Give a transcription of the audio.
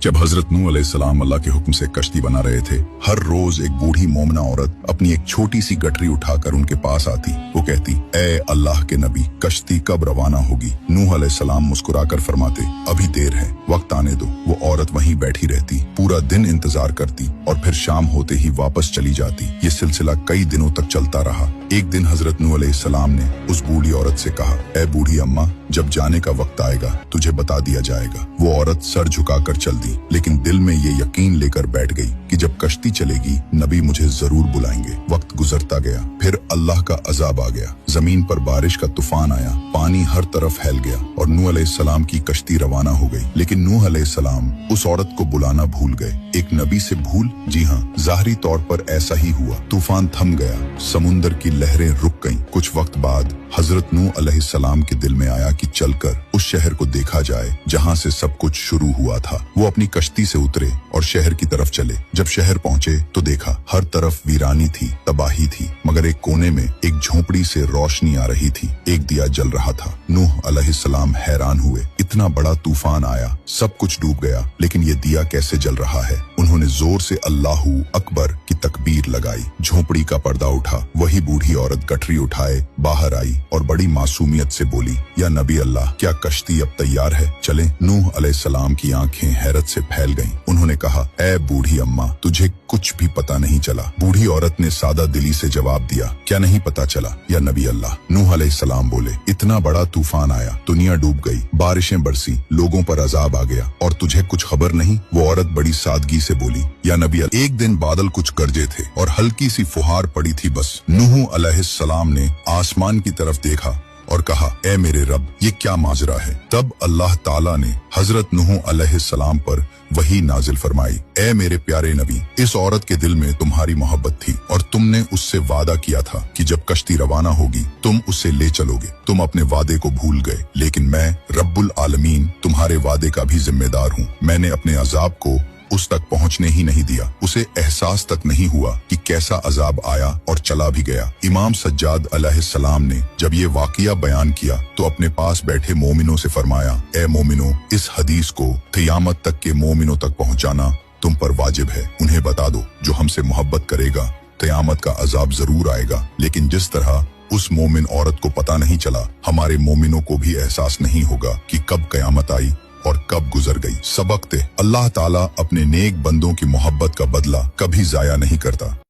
जब हजरत नूह अलैहिस्सलाम अल्लाह के हुक्म से कश्ती बना रहे थे, हर रोज एक बूढ़ी मोमना औरत अपनी एक छोटी सी गठरी उठाकर उनके पास आती। वो कहती, ए अल्लाह के नबी, कश्ती कब रवाना होगी? नूह अलैहिस्सलाम मुस्कुराकर फरमाते, अभी देर है, वक्त आने दो। वो औरत वहीं बैठी रहती, पूरा दिन इंतजार करती और फिर शाम होते ही वापस चली जाती। ये सिलसिला कई दिनों तक चलता रहा। एक दिन हजरत नूह अलैहिस्सलाम ने उस बूढ़ी औरत से कहा, ए बूढ़ी अम्मा, जब जाने का वक्त आएगा तुझे बता दिया जाएगा। वो औरत सर झुकाकर चल दी, लेकिन दिल में ये यकीन लेकर बैठ गई कि जब कश्ती चलेगी नबी मुझे जरूर बुलाएंगे। वक्त गुजरता गया, फिर अल्लाह का अजाब आ गया। जमीन पर बारिश का तूफान आया, पानी हर तरफ फैल गया और नूह अलैहिस्सलाम की कश्ती रवाना हो गई। लेकिन नूह अलैहिस्सलाम उस औरत को बुलाना भूल गए। एक नबी से भूल? जी हाँ, ज़ाहिरी तौर पर ऐसा ही हुआ। तूफान थम गया, समुंदर की लहरें रुक गईं। कुछ वक्त बाद हजरत नूह अलैहिस्सलाम के दिल में आया कि चलकर उस शहर को देखा जाए जहाँ से सब कुछ शुरू हुआ था। वो अपनी कश्ती से उतरे और शहर की तरफ चले। जब शहर पहुँचे तो देखा हर तरफ वीरानी थी, तबाही थी, मगर एक कोने में एक झोपड़ी से रोशनी आ रही थी। एक दिया जल रहा था। नूह अलैहिस्सलाम हैरान हुए, इतना बड़ा तूफान आया, सब कुछ डूब गया, लेकिन ये दिया कैसे जल रहा है? उन्होंने जोर से अल्लाहू अकबर की तकबीर लगाई। झोपड़ी का पर्दा उठा। वही बूढ़ी औरत गठरी उठाए बाहर आई और बड़ी मासूमियत से बोली, या नबी अल्लाह, क्या कश्ती अब तैयार है? चले। नूह अलैहिस्सलाम की आंखें हैरत से फैल गईं। उन्होंने कहा, ए बूढ़ी अम्मा, तुझे कुछ भी पता नहीं चला। बूढ़ी औरत ने सादा दिली से जवाब दिया, क्या नहीं पता चला या नबी अल्लाह? नूह अलैहिस्सलाम बोले, इतना बड़ा तूफान आया, दुनिया डूब गई, बारिशें बरसी, लोगों पर अजाब आ गया और तुझे कुछ खबर नहीं? वो औरत बड़ी सादगी से बोली, या नबी अल्लाह, एक दिन बादल कुछ गरजे थे और हल्की सी फुहार पड़ी थी बस। नूह अलैहिस्सलाम ने आसमान की तरफ देखा और कहा, ए मेरे रब, ये क्या माजरा है? तब अल्लाह ताला ने हजरत नूह अलैहिस्सलाम पर वही नाजिल फरमाई, ए मेरे प्यारे नबी, इस औरत के दिल में तुम्हारी मोहब्बत थी और तुमने उससे वादा किया था कि जब कश्ती रवाना होगी तुम उसे ले चलोगे। तुम अपने वादे को भूल गए, लेकिन मैं रब्बुल आलमीन तुम्हारे वादे का भी जिम्मेदार हूँ। मैंने अपने अजाब को उस तक पहुंचने ही नहीं दिया। उसे एहसास तक नहीं हुआ कि कैसा अजाब आया और चला भी गया। इमाम सज्जाद अलैहिस्सलाम ने जब ये वाकया बयान किया तो अपने पास बैठे मोमिनों से फरमाया, ए मोमिनों, इस हदीस को क़यामत तक के मोमिनों तक पहुंचाना तुम पर वाजिब है। उन्हें बता दो, जो हमसे मोहब्बत करेगा क़यामत का अजाब जरूर आएगा, लेकिन जिस तरह उस मोमिन औरत को पता नहीं चला, हमारे मोमिनों को भी एहसास नहीं होगा कि कब क़यामत आई और कब गुजर गई। सबक थे, अल्लाह ताला अपने नेक बंदों की मोहब्बत का बदला कभी जाया नहीं करता।